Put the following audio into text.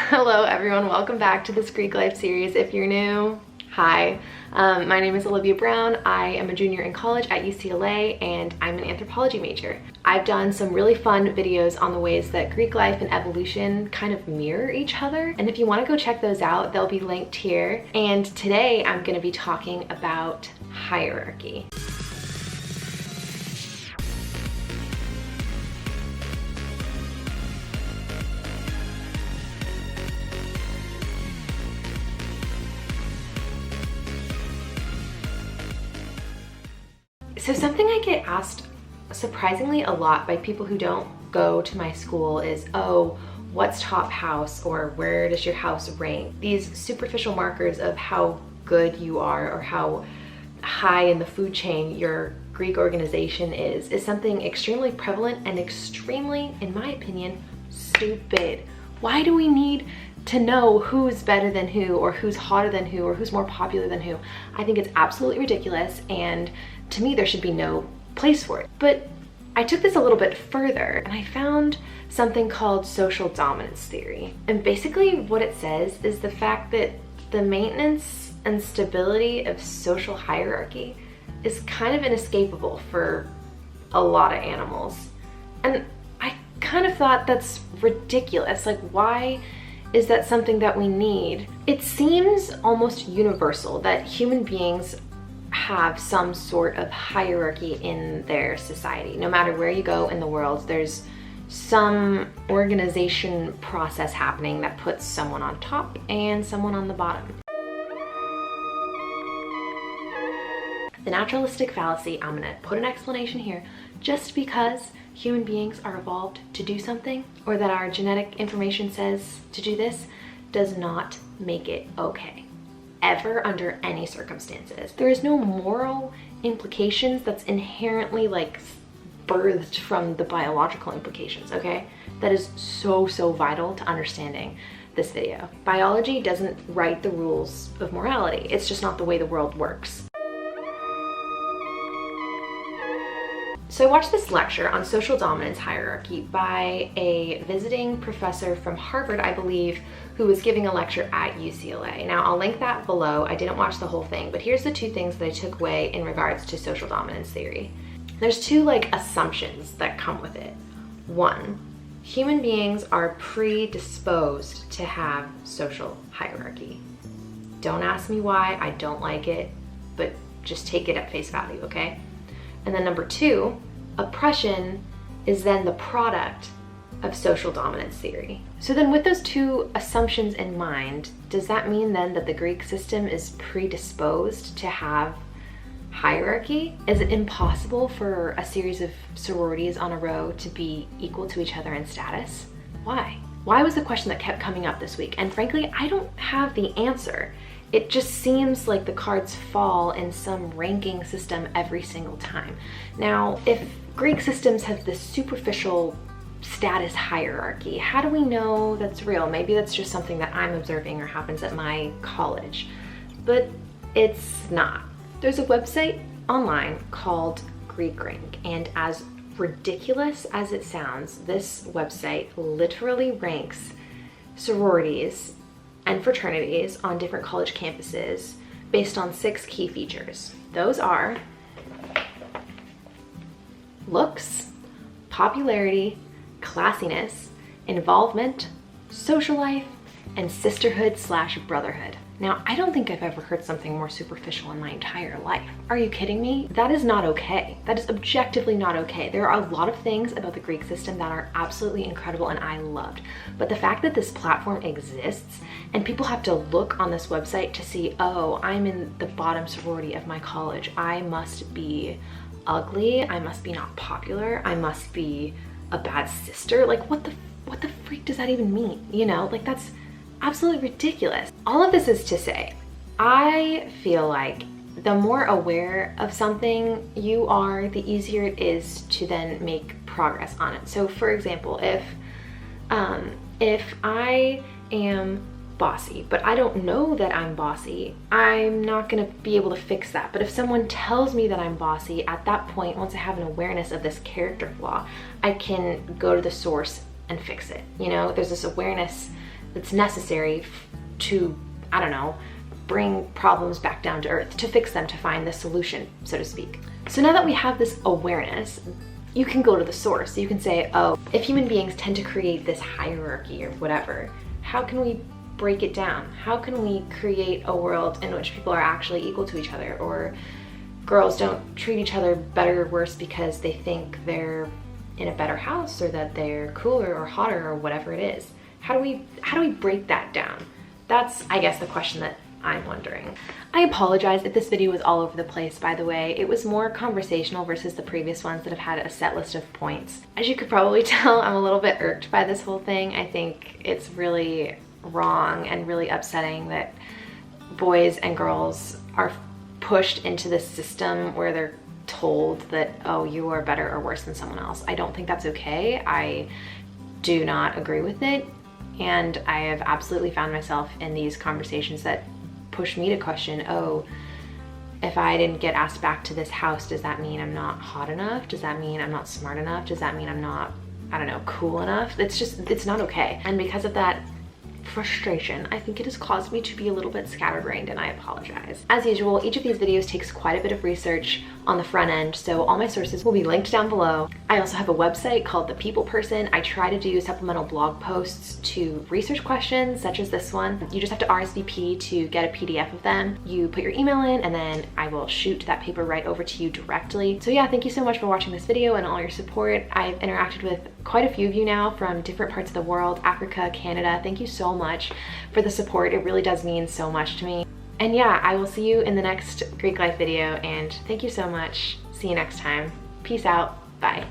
Hello everyone, welcome back to this Greek life series. If you're new, hi. My name is Alivia Brown. I am a junior in college at UCLA and I'm an anthropology major. I've done some really fun videos on the ways that Greek life and evolution kind of mirror each other. And if you want to go check those out, they'll be linked here. And today I'm going to be talking about hierarchy. So something I get asked surprisingly a lot by people who don't go to my school is, oh, what's top house, or where does your house rank? These superficial markers of how good you are or how high in the food chain your Greek organization is something extremely prevalent and extremely, in my opinion, stupid. Why do we need to know who's better than who, or who's hotter than who, or who's more popular than who? I think it's absolutely ridiculous, and to me there should be no place for it. But I took this a little bit further and I found something called social dominance theory. And basically what it says is the fact that the maintenance and stability of social hierarchy is kind of inescapable for a lot of animals. And I kind of thought that's ridiculous. Like, why is that something that we need? It seems almost universal that human beings have some sort of hierarchy in their society. No matter where you go in the world, there's some organization process happening that puts someone on top and someone on the bottom. The naturalistic fallacy, I'm gonna put an explanation here. Just because human beings are evolved to do something, or that our genetic information says to do this, does not make it okay. Ever, under any circumstances. There is no moral implications that's inherently like birthed from the biological implications, okay? That is so vital to understanding this video. Biology doesn't write the rules of morality. It's just not the way the world works. So I watched this lecture on social dominance hierarchy by a visiting professor from Harvard, I believe, who was giving a lecture at UCLA. Now I'll link that below. I didn't watch the whole thing, but here's the two things that I took away in regards to social dominance theory. There's two assumptions that come with it. One, human beings are predisposed to have social hierarchy. Don't ask me why, I don't like it, but just take it at face value, okay? And then number two, oppression is then the product of social dominance theory. So then with those two assumptions in mind, does that mean then that the Greek system is predisposed to have hierarchy? Is it impossible for a series of sororities on a row to be equal to each other in status? Why? Why was the question that kept coming up this week? And frankly, I don't have the answer. It just seems like the cards fall in some ranking system every single time. Now, if Greek systems have this superficial status hierarchy, how do we know that's real? Maybe that's just something that I'm observing or happens at my college, but it's not. There's a website online called GREEKRANK, and as ridiculous as it sounds, this website literally ranks sororities and fraternities on different college campuses based on 6 key features. Those are looks, popularity, classiness, involvement, social life, and sisterhood/brotherhood. Now, I don't think I've ever heard something more superficial in my entire life. Are you kidding me? That is not okay. That is objectively not okay. There are a lot of things about the Greek system that are absolutely incredible and I loved. But the fact that this platform exists and people have to look on this website to see, oh, I'm in the bottom sorority of my college, I must be ugly, I must be not popular, I must be a bad sister. Like, what the freak does that even mean? You know, like, that's absolutely ridiculous. All of this is to say, I feel like the more aware of something you are, the easier it is to then make progress on it. So for example, if I am bossy, but I don't know that I'm bossy, I'm not gonna be able to fix that. But if someone tells me that I'm bossy, at that point, once I have an awareness of this character flaw, I can go to the source and fix it. You know, there's this awareness that's necessary to, I don't know, bring problems back down to earth, to fix them, to find the solution, so to speak. So now that we have this awareness, you can go to the source. You can say, oh, if human beings tend to create this hierarchy or whatever, how can we break it down? How can we create a world in which people are actually equal to each other, or girls don't treat each other better or worse because they think they're in a better house, or that they're cooler or hotter or whatever it is? How do we break that down? That's, I guess, the question that I'm wondering. I apologize if this video was all over the place, by the way. It was more conversational versus the previous ones that have had a set list of points. As you could probably tell, I'm a little bit irked by this whole thing. I think it's really wrong and really upsetting that boys and girls are pushed into this system where they're told that, oh, you are better or worse than someone else. I don't think that's okay. I do not agree with it. And I have absolutely found myself in these conversations that push me to question, oh, if I didn't get asked back to this house, does that mean I'm not hot enough? Does that mean I'm not smart enough? Does that mean I'm not, I don't know, cool enough? It's not okay. And because of that frustration, I think it has caused me to be a little bit scatterbrained, and I apologize. As usual, each of these videos takes quite a bit of research on the front end, so all my sources will be linked down below. I also have a website called The People Person. I try to do supplemental blog posts to research questions such as this one. You just have to RSVP to get a PDF of them. You put your email in, and then I will shoot that paper right over to you directly. So yeah, thank you so much for watching this video and all your support. I've interacted with quite a few of you now from different parts of the world, Africa, Canada. Thank you so much for the support. It really does mean so much to me. And yeah, I will see you in the next Greek life video, and thank you so much. See you next time. Peace out. Bye.